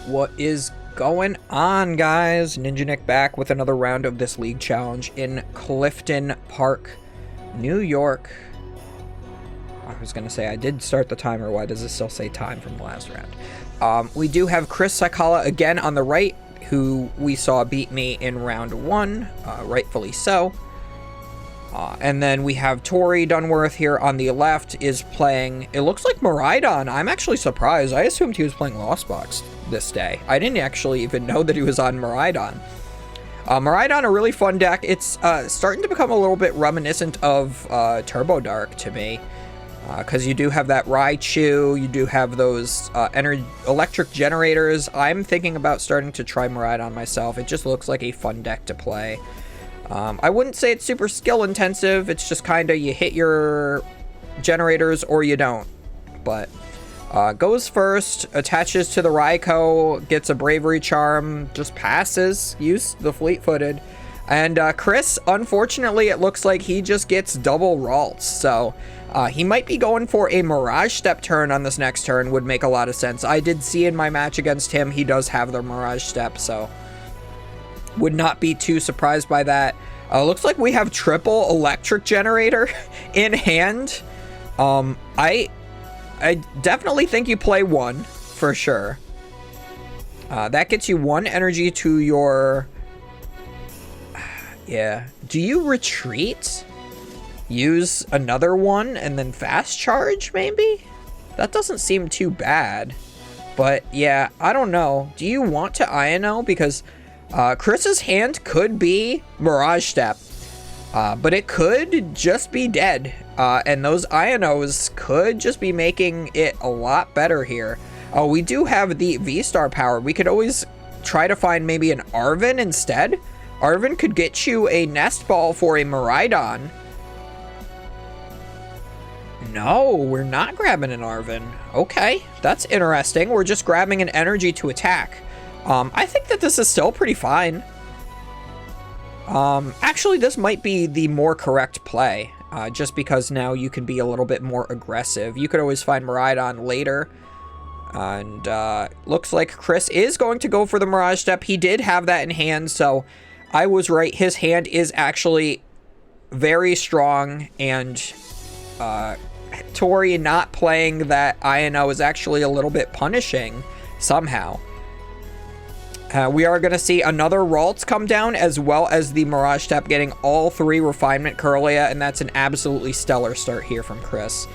What is going on, guys? Ninja Nick back with another round of this league challenge in Clifton Park, New York. I was gonna say I did start the timer. Why does it still say time from the last round? We do have Chris Sakala again on the right, who we saw beat me in round one, rightfully so. And then we have Tori Dunworth here on the left is playing, it looks like Miraidon. I'm actually surprised. I assumed he was playing Lost Box this day. I didn't actually even know that he was on Miraidon. Miraidon, a really fun deck. It's starting to become a little bit reminiscent of Turbo Dark to me. Because you do have that Raichu, you do have those electric generators. I'm thinking about starting to try Miraidon myself. It just looks like a fun deck to play. I wouldn't say it's super skill intensive. It's just kind of you hit your generators or you don't. But goes first, attaches to the Raikou, gets a Bravery Charm, just passes, use the fleet-footed. And Chris, unfortunately, it looks like he just gets double Ralts. So he might be going for a Mirage Step turn on this next turn. Would make a lot of sense. I did see in my match against him, he does have the Mirage Step, so would not be too surprised by that. Looks like we have triple electric generator in hand. I definitely think you play one for sure. That gets you one energy to your... Yeah. Do you retreat? Use another one and then fast charge, maybe? That doesn't seem too bad. But yeah, I don't know. Do you want to Iono? Because Chris's hand could be Mirage Step. But it could just be dead. And those Ionos could just be making it a lot better here. Oh, we do have the V-Star power. We could always try to find maybe an Arven instead. Arven could get you a Nest Ball for a Miraidon. No, we're not grabbing an Arven. Okay, that's interesting. We're just grabbing an energy to attack. I think that this is still pretty fine. Actually, this might be the more correct play. Just because now you can be a little bit more aggressive. You could always find Miraidon later. And looks like Chris is going to go for the Mirage Step. He did have that in hand, so I was right. His hand is actually very strong, and Tori not playing that Iono is actually a little bit punishing somehow. We are going to see another Ralts come down, as well as the Mirage Step getting all three Refinement Curlia, and that's an absolutely stellar start here from Chris.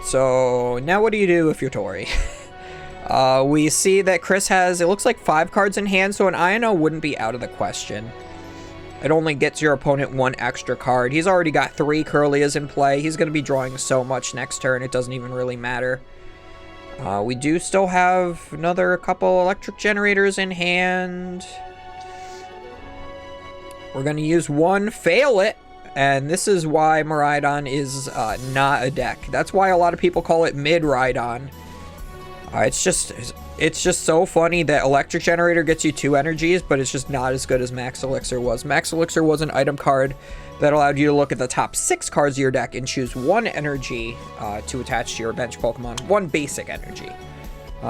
So now what do you do if you're Tori? We see that Chris has, it looks like 5 cards in hand, so an Iono wouldn't be out of the question. It only gets your opponent 1 extra card. He's already got 3 Curlias in play. He's going to be drawing so much next turn, it doesn't even really matter. We do still have another couple electric generators in hand. We're going to use one, fail it. And this is why Miraidon is not a deck. That's why a lot of people call it mid-Raidon. It's just so funny that Electric Generator gets you 2 energies, but it's just not as good as Max Elixir was. Max Elixir was an item card that allowed you to look at the top 6 cards of your deck and choose 1 energy to attach to your bench Pokemon, 1 basic energy.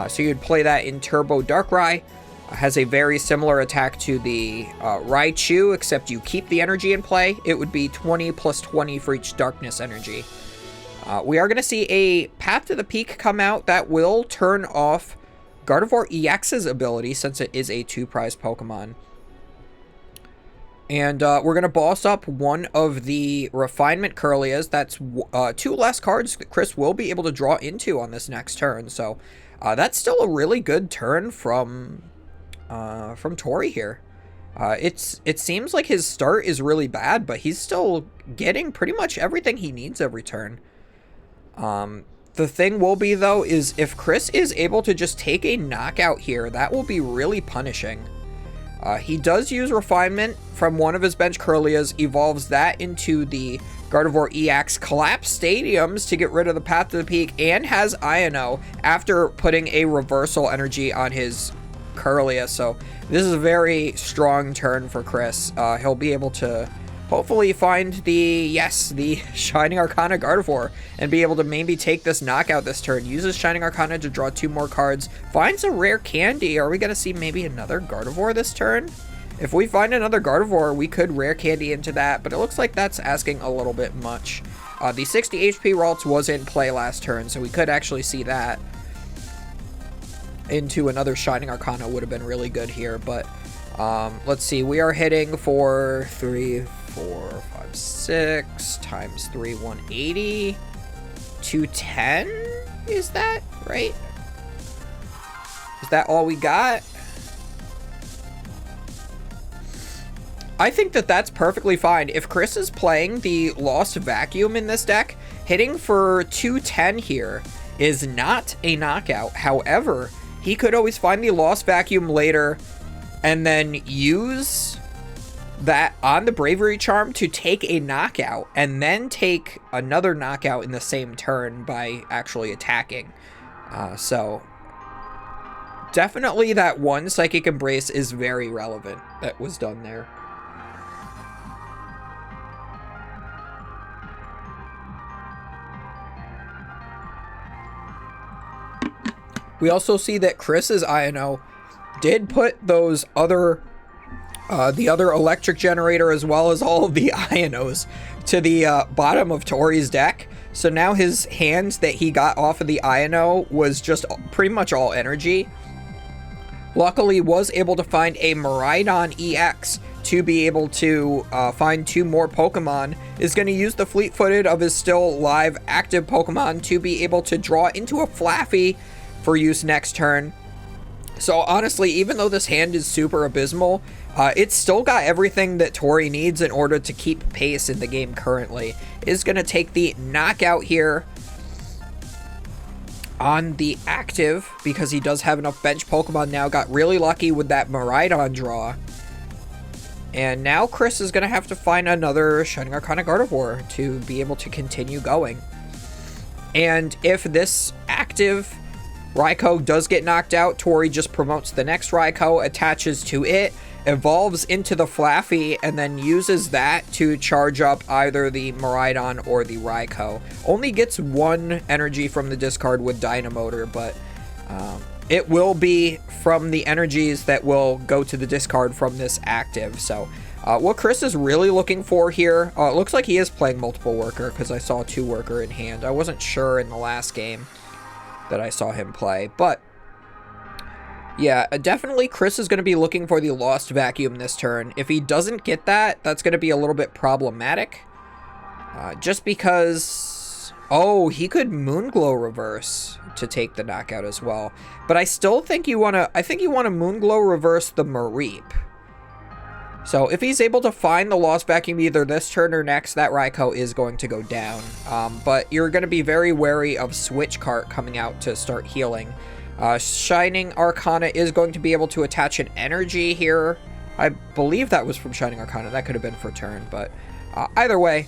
So you'd play that in Turbo Darkrai. Has a very similar attack to the Raichu, except you keep the energy in play. It would be 20 plus 20 for each darkness energy. We are going to see a Path to the Peak come out that will turn off Gardevoir EX's ability, since it is a 2-prize Pokemon. And we're going to boss up one of the Refinement Curlias. That's 2 less cards that Chris will be able to draw into on this next turn. So that's still a really good turn from Tori here. It seems like his start is really bad, but he's still getting pretty much everything he needs every turn. The thing will be, though, is if Chris is able to just take a knockout here, that will be really punishing. He does use Refinement from one of his bench Curlias, evolves that into the Gardevoir EX, collapse stadiums to get rid of the Path to the Peak, and has Iono after putting a reversal energy on his Curlia, so this is a very strong turn for Chris. He'll be able to hopefully find the Shining Arcana Gardevoir and be able to maybe take this knockout this turn. Uses Shining Arcana to draw 2 more cards. Finds a rare candy. Are we going to see maybe another Gardevoir this turn? If we find another Gardevoir, we could rare candy into that, but it looks like that's asking a little bit much. The 60 HP Ralts was in play last turn, so we could actually see that into another Shining Arcana would have been really good here, but let's see. We are hitting for 3, 4, 5, 6 times 3, 180. 210? Is that right? Is that all we got? I think that that's perfectly fine. If Chris is playing the Lost Vacuum in this deck, hitting for 210 here is not a knockout. However, he could always find the Lost Vacuum later and then use that on the Bravery Charm to take a knockout and then take another knockout in the same turn by actually attacking. So definitely that one Psychic Embrace is very relevant that was done there. We also see that Chris's INO did put those other, the other electric generator as well as all of the INOs to the bottom of Tori's deck. So now his hands that he got off of the INO was just pretty much all energy. Luckily was able to find a Miraidon EX to be able to find 2 more Pokemon. Is going to use the fleet-footed of his still live active Pokemon to be able to draw into a Flaffy for use next turn. So honestly, even though this hand is super abysmal, it's still got everything that Tori needs in order to keep pace in the game currently. Is going to take the knockout here on the active because he does have enough bench Pokemon now. Got really lucky with that Miraidon draw. And now Chris is going to have to find another Shining Arcana Gardevoir to be able to continue going. And if this active Raikou does get knocked out, Tori just promotes the next Raikou, attaches to it, evolves into the Flaffy, and then uses that to charge up either the Miraidon or the Raikou. Only gets 1 energy from the discard with Dynamotor, but it will be from the energies that will go to the discard from this active. So what Chris is really looking for here, it looks like he is playing multiple worker because I saw 2 worker in hand. I wasn't sure in the last game that I saw him play, but yeah, definitely Chris is going to be looking for the Lost Vacuum this turn. If he doesn't get that, that's going to be a little bit problematic, just because, oh, he could Moonglow reverse to take the knockout as well, but I still think you want to, Moonglow reverse the Mareep. So if he's able to find the Lost Vacuum either this turn or next, that Raikou is going to go down. But you're going to be very wary of Switch Cart coming out to start healing. Shining Arcana is going to be able to attach an energy here. I believe that was from Shining Arcana. That could have been for turn, but either way,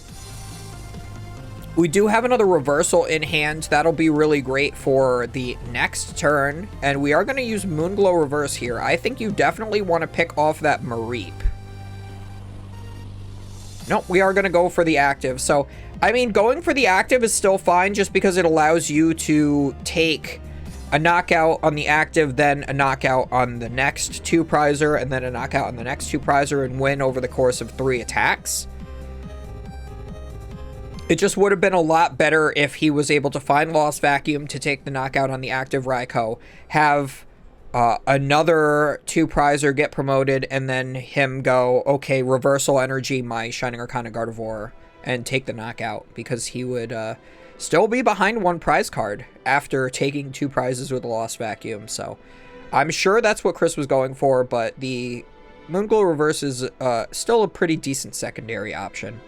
we do have another reversal in hand. That'll be really great for the next turn. And we are going to use Moonglow Reverse here. I think you definitely want to pick off that Mareep. Nope, we are going to go for the active. So, I mean, going for the active is still fine just because it allows you to take a knockout on the active, then a knockout on the next 2 prizer, and then a knockout on the next 2 prizer, and win over the course of 3 attacks. It just would have been a lot better if he was able to find Lost Vacuum to take the knockout on the active Raikou, have another 2 prizer get promoted, and then him go, okay, reversal energy my Shining Arcana Gardevoir, and take the knockout, because he would still be behind 1 prize card after taking 2 prizes with a Lost Vacuum. So I'm sure that's what Chris was going for, but the Moonglow Reverse is still a pretty decent secondary option.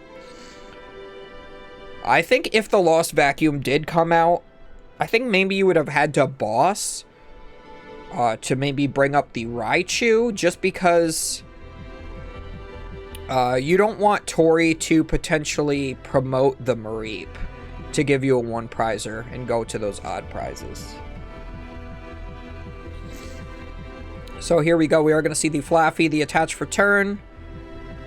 I think if the Lost Vacuum did come out, I think maybe you would have had to boss to maybe bring up the Raichu, just because you don't want Tori to potentially promote the Mareep to give you a 1 prizer and go to those odd prizes. So here we go. We are going to see the Flaffy, the attach for turn.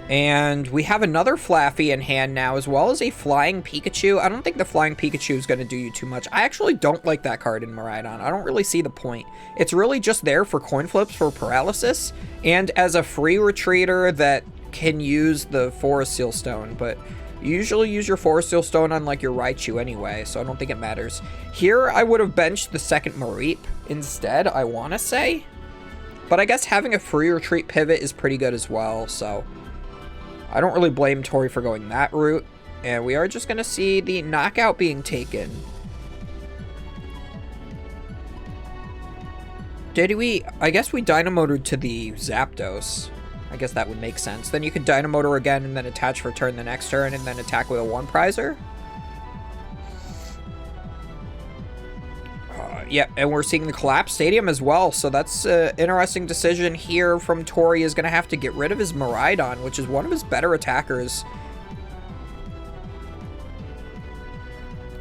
And we have another Flaffy in hand now, as well as a Flying Pikachu. I don't think the Flying Pikachu is going to do you too much. I actually don't like that card in Miraidon. I don't really see the point. It's really just there for coin flips for paralysis, and as a free retreater that can use the Forest Seal Stone, but you usually use your Forest Seal Stone on like your Raichu anyway, so I don't think it matters. Here, I would have benched the second Mareep instead, I want to say. But I guess having a free retreat pivot is pretty good as well, so I don't really blame Tori for going that route. And we are just going to see the knockout being taken. I guess we Dynamoted to the Zapdos. I guess that would make sense. Then you could Dynamotor again and then attach for turn the next turn and then attack with a one prizer. Yeah, and we're seeing the Collapse Stadium as well, so that's an interesting decision here from Tori. Is going to have to get rid of his Miraidon, which is one of his better attackers.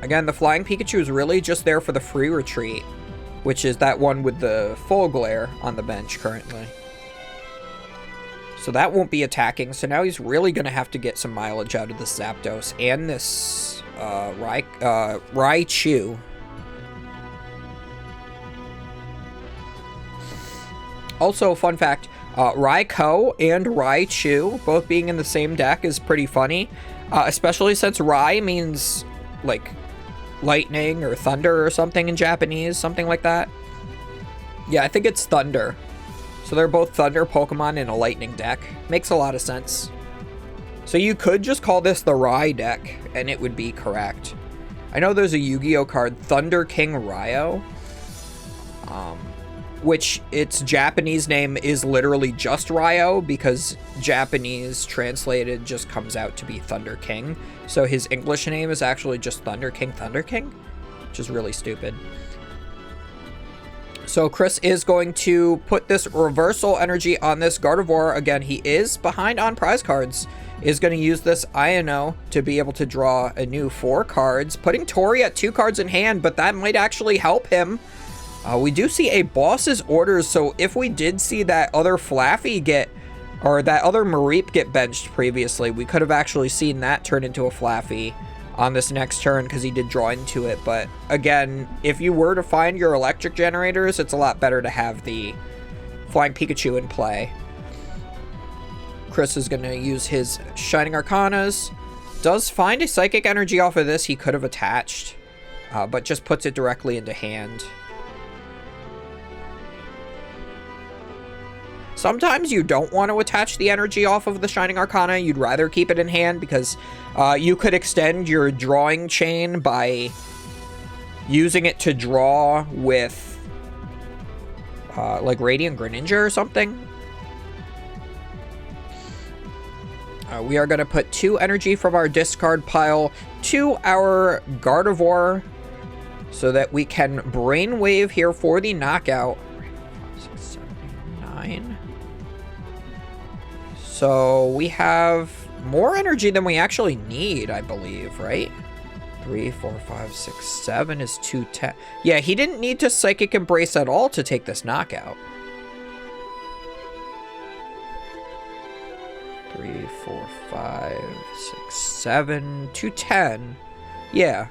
Again, the Flying Pikachu is really just there for the free retreat, which is that one with the full glare on the bench currently. So that won't be attacking, so now he's really going to have to get some mileage out of this Zapdos and this Raichu. Also, fun fact, Raikou and Raichu both being in the same deck is pretty funny, especially since Rai means, like, lightning or thunder or something in Japanese, something like that. Yeah, I think it's thunder. So they're both thunder Pokemon in a lightning deck. Makes a lot of sense. So you could just call this the Rai deck, and it would be correct. I know there's a Yu-Gi-Oh card, Thunder King Ryo, which its Japanese name is literally just Ryo, because Japanese translated just comes out to be Thunder King. So his English name is actually just Thunder King, which is really stupid. So Chris is going to put this reversal energy on this Gardevoir. Again, he is behind on prize cards. Is going to use this Iono to be able to draw a new 4 cards, putting Tori at 2 cards in hand, but that might actually help him. We do see a boss's orders, so if we did see that other Flaffy get, or that other Mareep get benched previously, we could have actually seen that turn into a Flaffy on this next turn, because he did draw into it. But again, if you were to find your electric generators, it's a lot better to have the Flying Pikachu in play. Chris is going to use his Shining Arcanas. Does find a Psychic Energy off of this he could have attached, but just puts it directly into hand. Sometimes you don't want to attach the energy off of the Shining Arcana. You'd rather keep it in hand because you could extend your drawing chain by using it to draw with like Radiant Greninja or something. We are going to put 2 energy from our discard pile to our Gardevoir so that we can Brainwave here for the knockout. 6, 7, 9. So we have more energy than we actually need, I believe, right? 3, 4, 5, 6, 7 is 210. Yeah, he didn't need to Psychic Embrace at all to take this knockout. 3, 4, 5, 6, 7, 210. Yeah.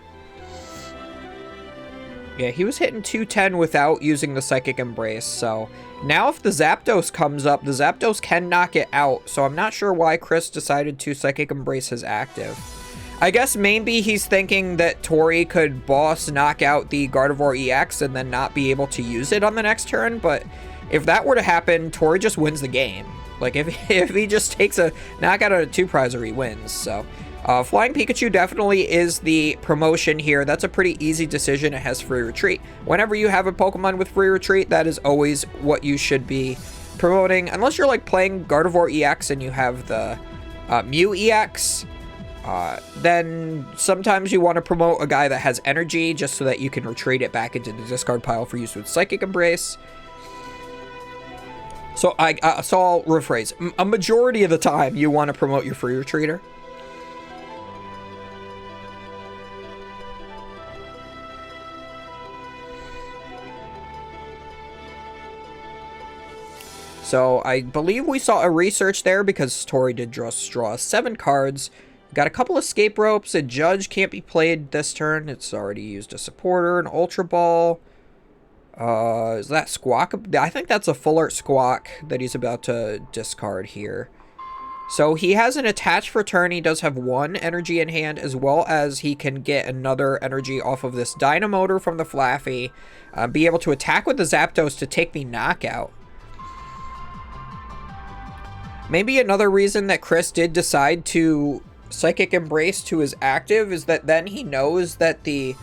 Yeah, he was hitting 210 without using the Psychic Embrace, so now if the Zapdos comes up, the Zapdos can knock it out, so I'm not sure why Chris decided to Psychic Embrace his active. I guess maybe he's thinking that Tori could boss knock out the Gardevoir EX and then not be able to use it on the next turn, but if that were to happen, Tori just wins the game. Like, if he just takes a knockout out of 2 prizer, he wins, so Flying Pikachu definitely is the promotion here. That's a pretty easy decision. It has free retreat. Whenever you have a Pokemon with free retreat, that is always what you should be promoting. Unless you're like playing Gardevoir EX and you have the Mew EX, then sometimes you want to promote a guy that has energy just so that you can retreat it back into the discard pile for use with Psychic Embrace. So I'll rephrase. A majority of the time, you want to promote your free retreater. So I believe we saw a research there because Tori did just draw 7 cards. Got a couple escape ropes. A judge can't be played this turn. It's already used a supporter, an Ultra Ball. Is that Squawk? I think that's a Full Art Squawk that he's about to discard here. So he has an attach for turn. He does have 1 energy in hand, as well as he can get another energy off of this Dynamotor from the Flaffy. Be able to attack with the Zapdos to take the knockout. Maybe another reason that Chris did decide to Psychic Embrace to his active is that then he knows that the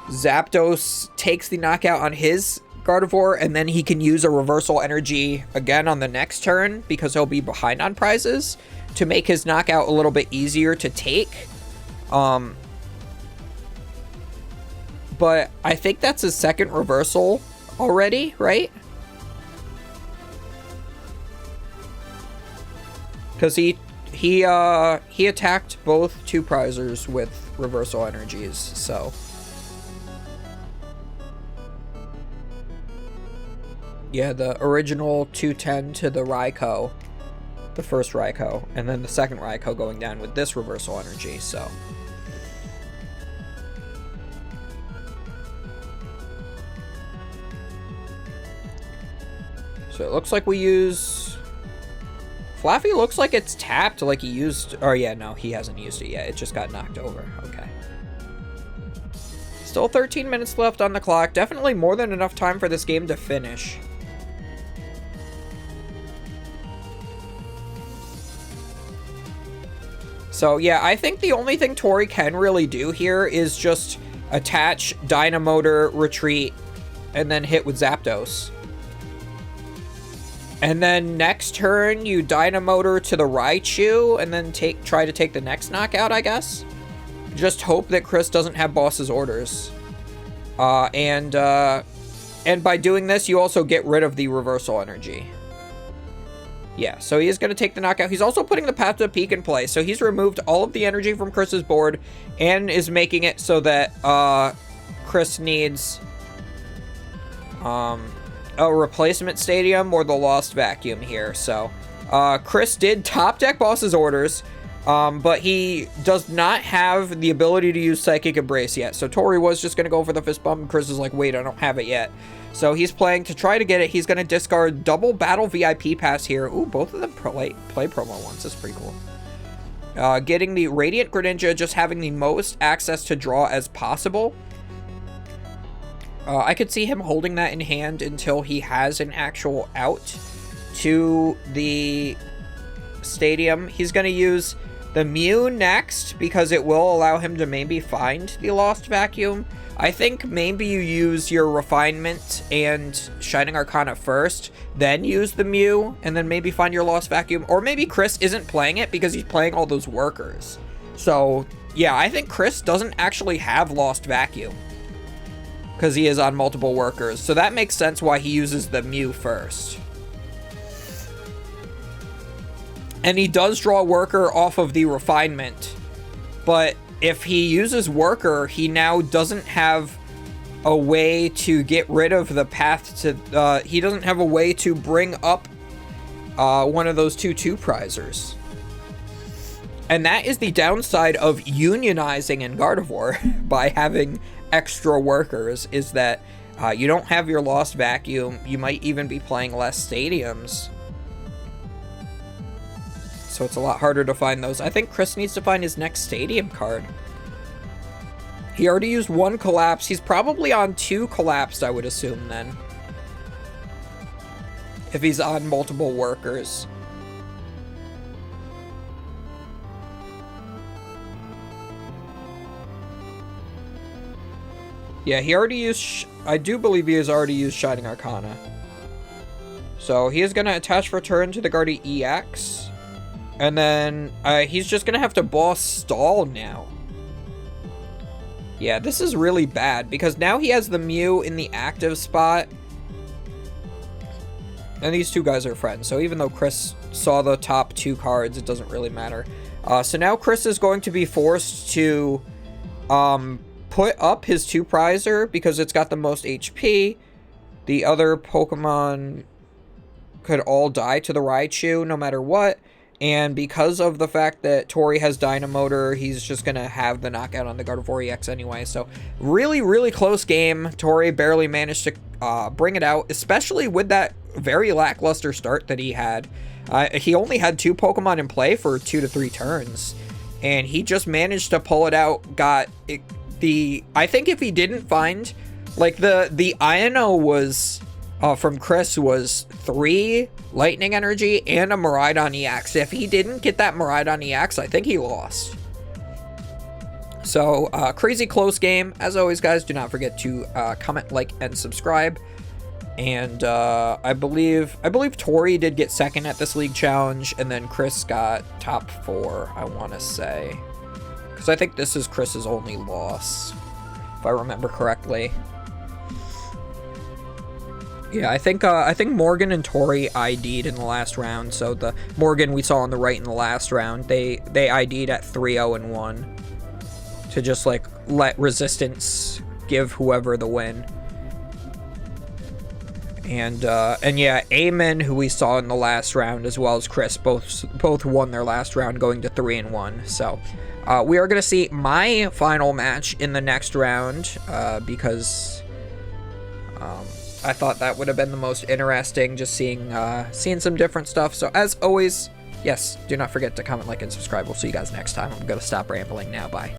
Zapdos takes the knockout on his Gardevoir, and then he can use a reversal energy again on the next turn because he'll be behind on prizes to make his knockout a little bit easier to take. But I think that's his second reversal already, right? Because he attacked both 2 prizers with reversal energies, so. Yeah, the original 210 to the Raikou, the first Raikou, and then the second Raikou going down with this reversal energy, so. So it looks like we use... Flaffy looks like it's tapped, like he used... Oh yeah, no, he hasn't used it yet. It just got knocked over. Okay. Still 13 minutes left on the clock. Definitely more than enough time for this game to finish. So yeah, I think the only thing Tori can really do here is just attach Dynamotor, retreat, and then hit with Zapdos. And then next turn, you Dynamotor to the Raichu, and then try to take the next knockout, I guess. Just hope that Chris doesn't have boss's orders. And by doing this, you also get rid of the reversal energy. Yeah, so he is going to take the knockout. He's also putting the Path to Peak in play, so he's removed all of the energy from Chris's board and is making it so that Chris needs a replacement stadium or the Lost Vacuum here. So Chris did top deck boss's orders, but he does not have the ability to use Psychic Embrace yet. So Tori was just going to go for the fist bump, and Chris is like, wait, I don't have it yet. So he's playing to try to get it. He's going to discard double battle VIP pass here. Ooh, both of them play promo ones. That's pretty cool. Getting the Radiant Greninja, just having the most access to draw as possible. I could see him holding that in hand until he has an actual out to the stadium. He's going to use the Mew next because it will allow him to maybe find the Lost Vacuum. I think maybe you use your Refinement and Shining Arcana first, then use the Mew, and then maybe find your Lost Vacuum. Or maybe Chris isn't playing it because he's playing all those workers. So, yeah, I think Chris doesn't actually have Lost Vacuum because he is on multiple workers. So that makes sense why he uses the Mew first. And he does draw worker off of the Refinement, but if he uses worker, he now doesn't have a way to get rid of the path to... he doesn't have a way to bring up one of those 2/2 prizers. And that is the downside of unionizing in Gardevoir by having extra workers, is that you don't have your Lost Vacuum. You might even be playing less stadiums. So it's a lot harder to find those. I think Chris needs to find his next stadium card. He already used 1 collapse. He's probably on 2 collapsed, I would assume, then. If he's on multiple workers. Yeah, he already used... I do believe he has already used Shining Arcana. So he is going to attach for turn to the Guardy EX. And then he's just going to have to boss stall now. Yeah, this is really bad because now he has the Mew in the active spot. And these 2 guys are friends. So even though Chris saw the top 2 cards, it doesn't really matter. So now Chris is going to be forced to put up his 2 prizer because it's got the most HP. The other Pokemon could all die to the Raichu no matter what. And because of the fact that Tori has Dynamotor, he's just going to have the knockout on the Gardevoir EX anyway. So really, really close game. Tori barely managed to bring it out, especially with that very lackluster start that he had. He only had 2 Pokemon in play for 2 to 3 turns. And he just managed to pull it out. I think if he didn't find, like the Iono was... from Chris was 3 Lightning Energy and a Miraidon EX. If he didn't get that Miraidon EX, I think he lost. So, crazy close game. As always, guys, do not forget to comment, like, and subscribe. And I believe Tori did get second at this league challenge, and then Chris got top 4, I want to say. Because I think this is Chris's only loss, if I remember correctly. Yeah, I think Morgan and Tori ID'd in the last round. So the Morgan we saw on the right in the last round, they ID'd at 3-0-1 to just like let Resistance give whoever the win. And yeah, Eamon, who we saw in the last round, as well as Chris, both won their last round, going to 3-1. So we are gonna see my final match in the next round because. I thought that would have been the most interesting, just seeing some different stuff. So as always, yes, do not forget to comment, like, and subscribe. We'll see you guys next time. I'm going to stop rambling now. Bye.